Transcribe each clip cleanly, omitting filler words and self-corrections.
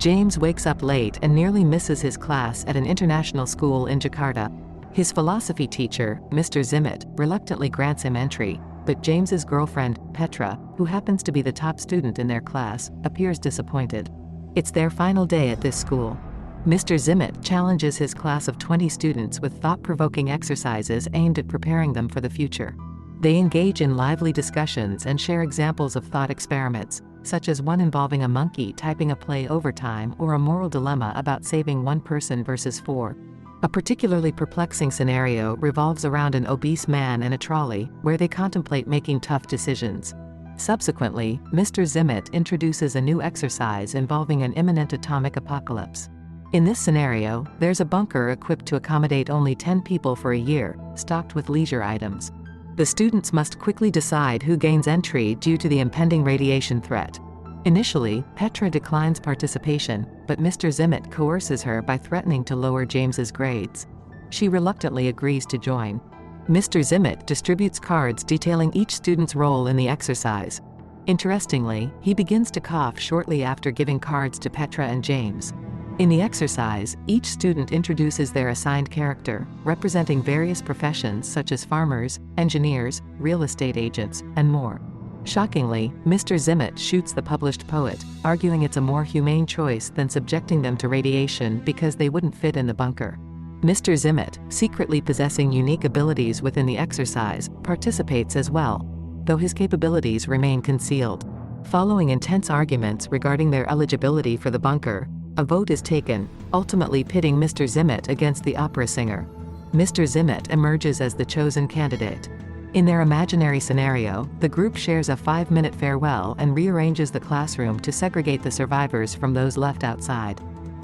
James wakes up late and nearly misses his class at an international school in Jakarta. His philosophy teacher, Mr. Zimit, reluctantly grants him entry, but James's girlfriend, Petra, who happens to be the top student in their class, appears disappointed. It's their final day at this school. Mr. Zimit challenges his class of 20 students with thought-provoking exercises aimed at preparing them for the future. They engage in lively discussions and share examples of thought experiments, such as one involving a monkey typing a play overtime or a moral dilemma about saving one person versus 4. A particularly perplexing scenario revolves around an obese man and a trolley, where they contemplate making tough decisions. Subsequently, Mr. Zimit introduces a new exercise involving an imminent atomic apocalypse. In this scenario, there's a bunker equipped to accommodate only 10 people for a year, stocked with leisure items. The students must quickly decide who gains entry due to the impending radiation threat. Initially, Petra declines participation, but Mr. Zimit coerces her by threatening to lower James's grades. She reluctantly agrees to join. Mr. Zimit distributes cards detailing each student's role in the exercise. Interestingly, he begins to cough shortly after giving cards to Petra and James. In the exercise, each student introduces their assigned character, representing various professions such as farmers, engineers, real estate agents, and more. Shockingly, Mr. Zimit shoots the published poet, arguing it's a more humane choice than subjecting them to radiation because they wouldn't fit in the bunker. Mr. Zimit, secretly possessing unique abilities within the exercise, participates as well, though his capabilities remain concealed. Following intense arguments regarding their eligibility for the bunker, a vote is taken, ultimately pitting Mr. Zimit against the opera singer. Mr. Zimit emerges as the chosen candidate. In their imaginary scenario, the group shares a 5-minute farewell and rearranges the classroom to segregate the survivors from those left outside.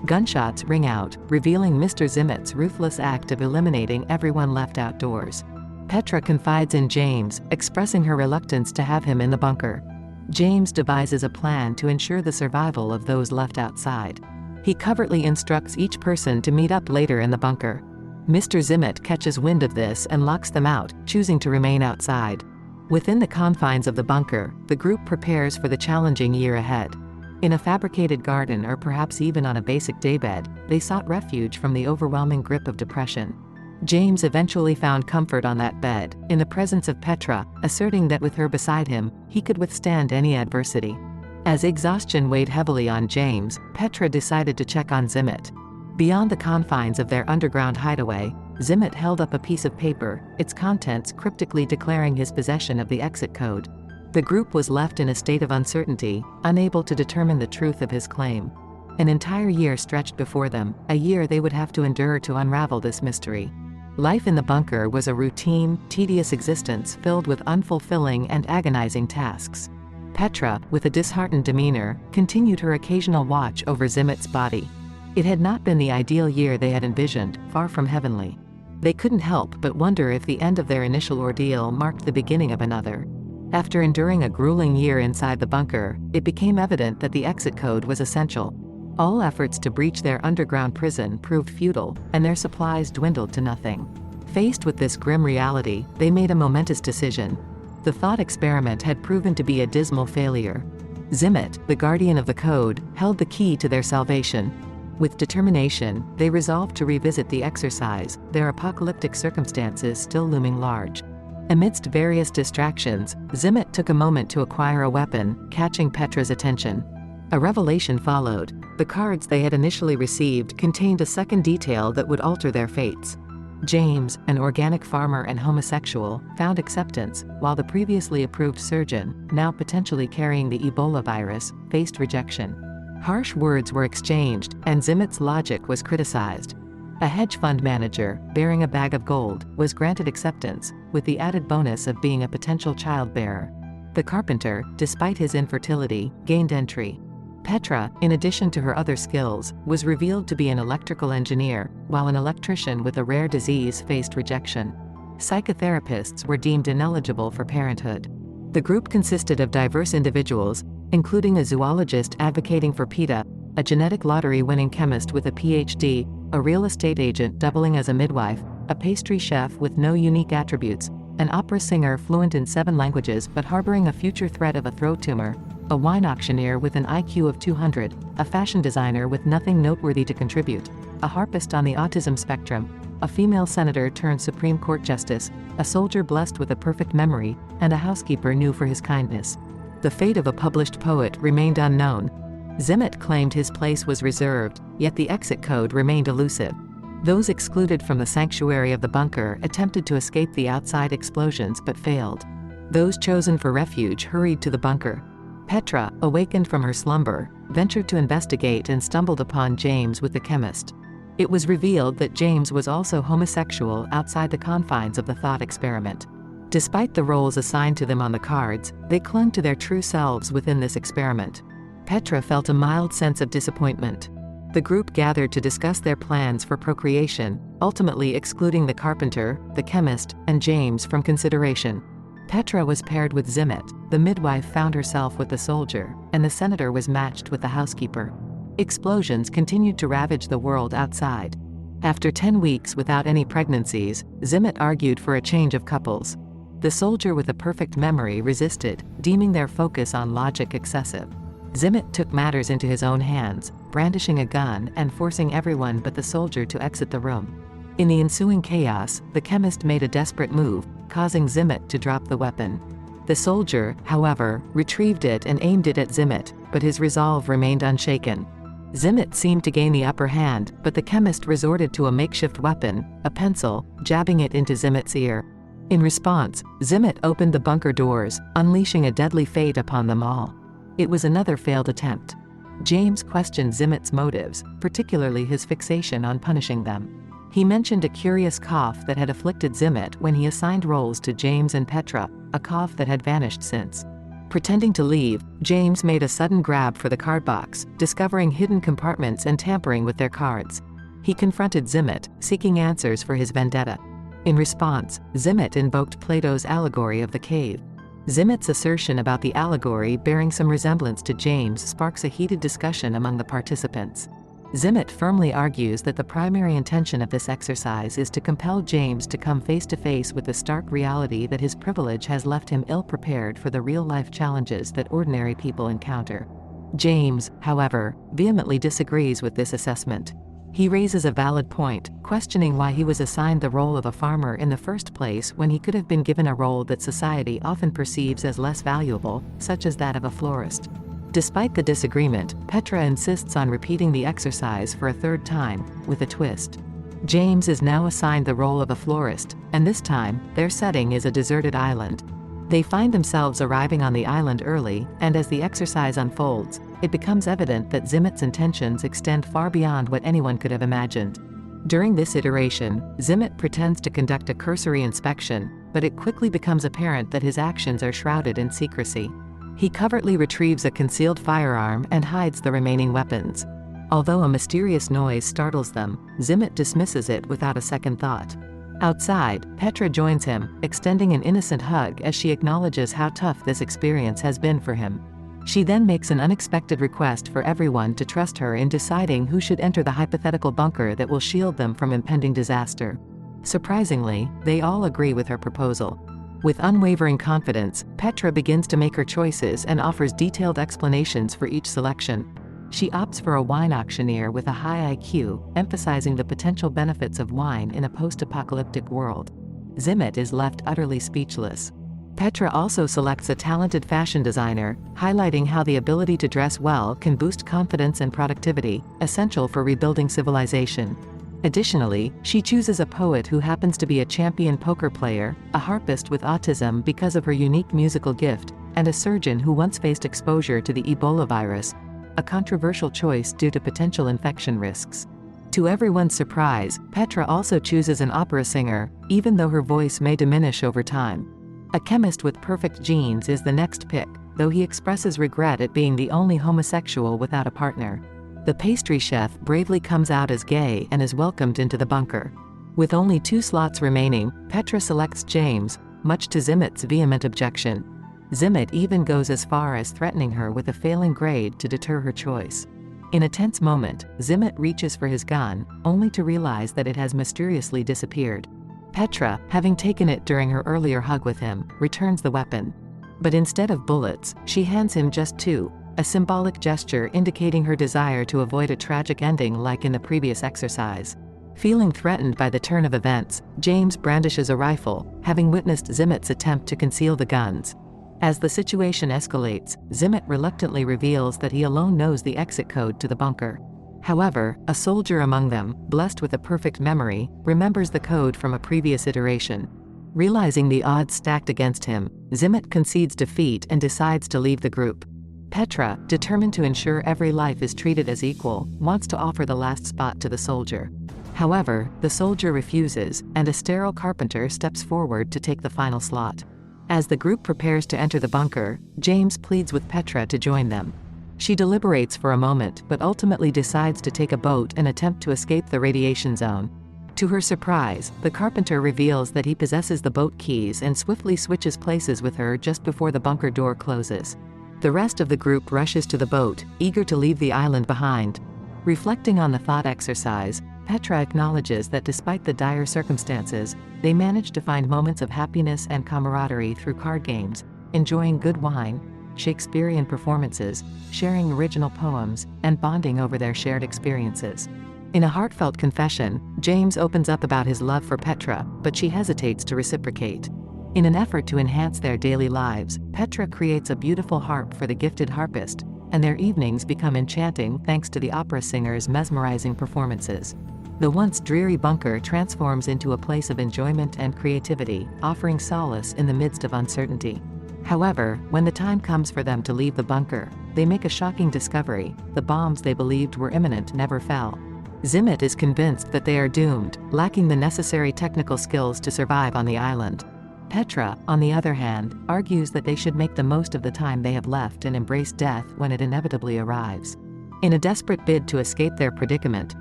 Gunshots ring out, revealing Mr. Zimit's ruthless act of eliminating everyone left outdoors. Petra confides in James, expressing her reluctance to have him in the bunker. James devises a plan to ensure the survival of those left outside. He covertly instructs each person to meet up later in the bunker. Mr. Zimit catches wind of this and locks them out, choosing to remain outside. Within the confines of the bunker, the group prepares for the challenging year ahead. In a fabricated garden or perhaps even on a basic daybed, they sought refuge from the overwhelming grip of depression. James eventually found comfort on that bed, in the presence of Petra, asserting that with her beside him, he could withstand any adversity. As exhaustion weighed heavily on James, Petra decided to check on Zimit. Beyond the confines of their underground hideaway, Zimit held up a piece of paper, its contents cryptically declaring his possession of the exit code. The group was left in a state of uncertainty, unable to determine the truth of his claim. An entire year stretched before them, a year they would have to endure to unravel this mystery. Life in the bunker was a routine, tedious existence filled with unfulfilling and agonizing tasks. Petra, with a disheartened demeanor, continued her occasional watch over Zimit's body. It had not been the ideal year they had envisioned, far from heavenly. They couldn't help but wonder if the end of their initial ordeal marked the beginning of another. After enduring a grueling year inside the bunker, it became evident that the exit code was essential. All efforts to breach their underground prison proved futile, and their supplies dwindled to nothing. Faced with this grim reality, they made a momentous decision. The thought experiment had proven to be a dismal failure. Zimit, the guardian of the code, held the key to their salvation. With determination, they resolved to revisit the exercise, their apocalyptic circumstances still looming large. Amidst various distractions, Zimit took a moment to acquire a weapon, catching Petra's attention. A revelation followed. The cards they had initially received contained a second detail that would alter their fates. James, an organic farmer and homosexual, found acceptance, while the previously approved surgeon, now potentially carrying the Ebola virus, faced rejection. Harsh words were exchanged, and Zimit's logic was criticized. A hedge fund manager, bearing a bag of gold, was granted acceptance, with the added bonus of being a potential childbearer. The carpenter, despite his infertility, gained entry. Petra, in addition to her other skills, was revealed to be an electrical engineer, while an electrician with a rare disease faced rejection. Psychotherapists were deemed ineligible for parenthood. The group consisted of diverse individuals, including a zoologist advocating for PETA, a genetic lottery-winning chemist with a PhD, a real estate agent doubling as a midwife, a pastry chef with no unique attributes, an opera singer fluent in 7 languages but harboring a future threat of a throat tumor, a wine auctioneer with an IQ of 200, a fashion designer with nothing noteworthy to contribute, a harpist on the autism spectrum, a female senator turned Supreme Court justice, a soldier blessed with a perfect memory, and a housekeeper new for his kindness. The fate of a published poet remained unknown. Zimit claimed his place was reserved, yet the exit code remained elusive. Those excluded from the sanctuary of the bunker attempted to escape the outside explosions but failed. Those chosen for refuge hurried to the bunker. Petra, awakened from her slumber, ventured to investigate and stumbled upon James with the chemist. It was revealed that James was also homosexual outside the confines of the thought experiment. Despite the roles assigned to them on the cards, they clung to their true selves within this experiment. Petra felt a mild sense of disappointment. The group gathered to discuss their plans for procreation, ultimately excluding the carpenter, the chemist, and James from consideration. Petra was paired with Zimit, the midwife found herself with the soldier, and the senator was matched with the housekeeper. Explosions continued to ravage the world outside. After 10 weeks without any pregnancies, Zimit argued for a change of couples. The soldier with a perfect memory resisted, deeming their focus on logic excessive. Zimit took matters into his own hands, brandishing a gun and forcing everyone but the soldier to exit the room. In the ensuing chaos, the chemist made a desperate move, causing Zimit to drop the weapon. The soldier, however, retrieved it and aimed it at Zimit, but his resolve remained unshaken. Zimit seemed to gain the upper hand, but the chemist resorted to a makeshift weapon, a pencil, jabbing it into Zimit's ear. In response, Zimit opened the bunker doors, unleashing a deadly fate upon them all. It was another failed attempt. James questioned Zimit's motives, particularly his fixation on punishing them. He mentioned a curious cough that had afflicted Zimit when he assigned roles to James and Petra, a cough that had vanished since. Pretending to leave, James made a sudden grab for the card box, discovering hidden compartments and tampering with their cards. He confronted Zimit, seeking answers for his vendetta. In response, Zimit invoked Plato's allegory of the cave. Zimit's assertion about the allegory bearing some resemblance to James sparks a heated discussion among the participants. Zimit firmly argues that the primary intention of this exercise is to compel James to come face to face with the stark reality that his privilege has left him ill-prepared for the real-life challenges that ordinary people encounter. James, however, vehemently disagrees with this assessment. He raises a valid point, questioning why he was assigned the role of a farmer in the first place when he could have been given a role that society often perceives as less valuable, such as that of a florist. Despite the disagreement, Petra insists on repeating the exercise for a third time, with a twist. James is now assigned the role of a florist, and this time, their setting is a deserted island. They find themselves arriving on the island early, and as the exercise unfolds, it becomes evident that Zimit's intentions extend far beyond what anyone could have imagined. During this iteration, Zimit pretends to conduct a cursory inspection, but it quickly becomes apparent that his actions are shrouded in secrecy. He covertly retrieves a concealed firearm and hides the remaining weapons. Although a mysterious noise startles them, Zimit dismisses it without a second thought. Outside, Petra joins him, extending an innocent hug as she acknowledges how tough this experience has been for him. She then makes an unexpected request for everyone to trust her in deciding who should enter the hypothetical bunker that will shield them from impending disaster. Surprisingly, they all agree with her proposal. With unwavering confidence, Petra begins to make her choices and offers detailed explanations for each selection. She opts for a wine auctioneer with a high IQ, emphasizing the potential benefits of wine in a post-apocalyptic world. Zimit is left utterly speechless. Petra also selects a talented fashion designer, highlighting how the ability to dress well can boost confidence and productivity, essential for rebuilding civilization. Additionally, she chooses a poet who happens to be a champion poker player, a harpist with autism because of her unique musical gift, and a surgeon who once faced exposure to the Ebola virus, a controversial choice due to potential infection risks. To everyone's surprise, Petra also chooses an opera singer, even though her voice may diminish over time. A chemist with perfect genes is the next pick, though he expresses regret at being the only homosexual without a partner. The pastry chef bravely comes out as gay and is welcomed into the bunker. With only 2 slots remaining, Petra selects James, much to Zimit's vehement objection. Zimit even goes as far as threatening her with a failing grade to deter her choice. In a tense moment, Zimit reaches for his gun, only to realize that it has mysteriously disappeared. Petra, having taken it during her earlier hug with him, returns the weapon. But instead of bullets, she hands him just 2, a symbolic gesture indicating her desire to avoid a tragic ending like in the previous exercise. Feeling threatened by the turn of events, James brandishes a rifle, having witnessed Zimit's attempt to conceal the guns. As the situation escalates, Zimit reluctantly reveals that he alone knows the exit code to the bunker. However, a soldier among them, blessed with a perfect memory, remembers the code from a previous iteration. Realizing the odds stacked against him, Zimit concedes defeat and decides to leave the group. Petra, determined to ensure every life is treated as equal, wants to offer the last spot to the soldier. However, the soldier refuses, and a sterile carpenter steps forward to take the final slot. As the group prepares to enter the bunker, James pleads with Petra to join them. She deliberates for a moment but ultimately decides to take a boat and attempt to escape the radiation zone. To her surprise, the carpenter reveals that he possesses the boat keys and swiftly switches places with her just before the bunker door closes. The rest of the group rushes to the boat, eager to leave the island behind. Reflecting on the thought exercise, Petra acknowledges that despite the dire circumstances, they managed to find moments of happiness and camaraderie through card games, enjoying good wine, Shakespearean performances, sharing original poems, and bonding over their shared experiences. In a heartfelt confession, James opens up about his love for Petra, but she hesitates to reciprocate. In an effort to enhance their daily lives, Petra creates a beautiful harp for the gifted harpist, and their evenings become enchanting thanks to the opera singer's mesmerizing performances. The once dreary bunker transforms into a place of enjoyment and creativity, offering solace in the midst of uncertainty. However, when the time comes for them to leave the bunker, they make a shocking discovery: the bombs they believed were imminent never fell. Zimit is convinced that they are doomed, lacking the necessary technical skills to survive on the island. Petra, on the other hand, argues that they should make the most of the time they have left and embrace death when it inevitably arrives. In a desperate bid to escape their predicament,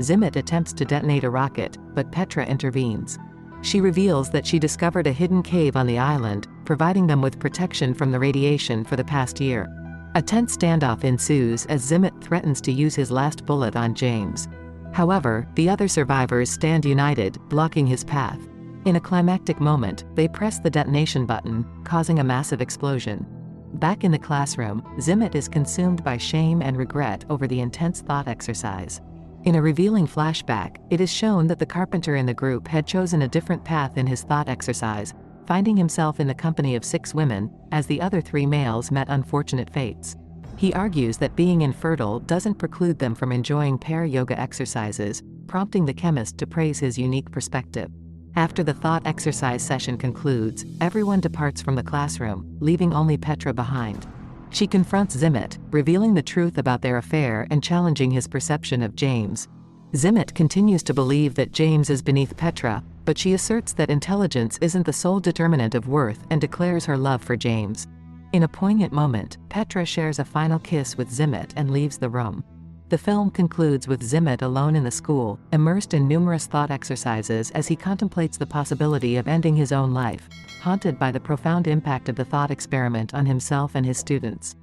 Zimit attempts to detonate a rocket, but Petra intervenes. She reveals that she discovered a hidden cave on the island, providing them with protection from the radiation for the past year. A tense standoff ensues as Zimit threatens to use his last bullet on James. However, the other survivors stand united, blocking his path. In a climactic moment, they press the detonation button, causing a massive explosion. Back in the classroom, Zimit is consumed by shame and regret over the intense thought exercise. In a revealing flashback, it is shown that the carpenter in the group had chosen a different path in his thought exercise, finding himself in the company of 6 women, as the other 3 males met unfortunate fates. He argues that being infertile doesn't preclude them from enjoying pair yoga exercises, prompting the chemist to praise his unique perspective. After the thought exercise session concludes, everyone departs from the classroom, leaving only Petra behind. She confronts Zimit, revealing the truth about their affair and challenging his perception of James. Zimit continues to believe that James is beneath Petra, but she asserts that intelligence isn't the sole determinant of worth and declares her love for James. In a poignant moment, Petra shares a final kiss with Zimit and leaves the room. The film concludes with Zimit alone in the school, immersed in numerous thought exercises as he contemplates the possibility of ending his own life, haunted by the profound impact of the thought experiment on himself and his students.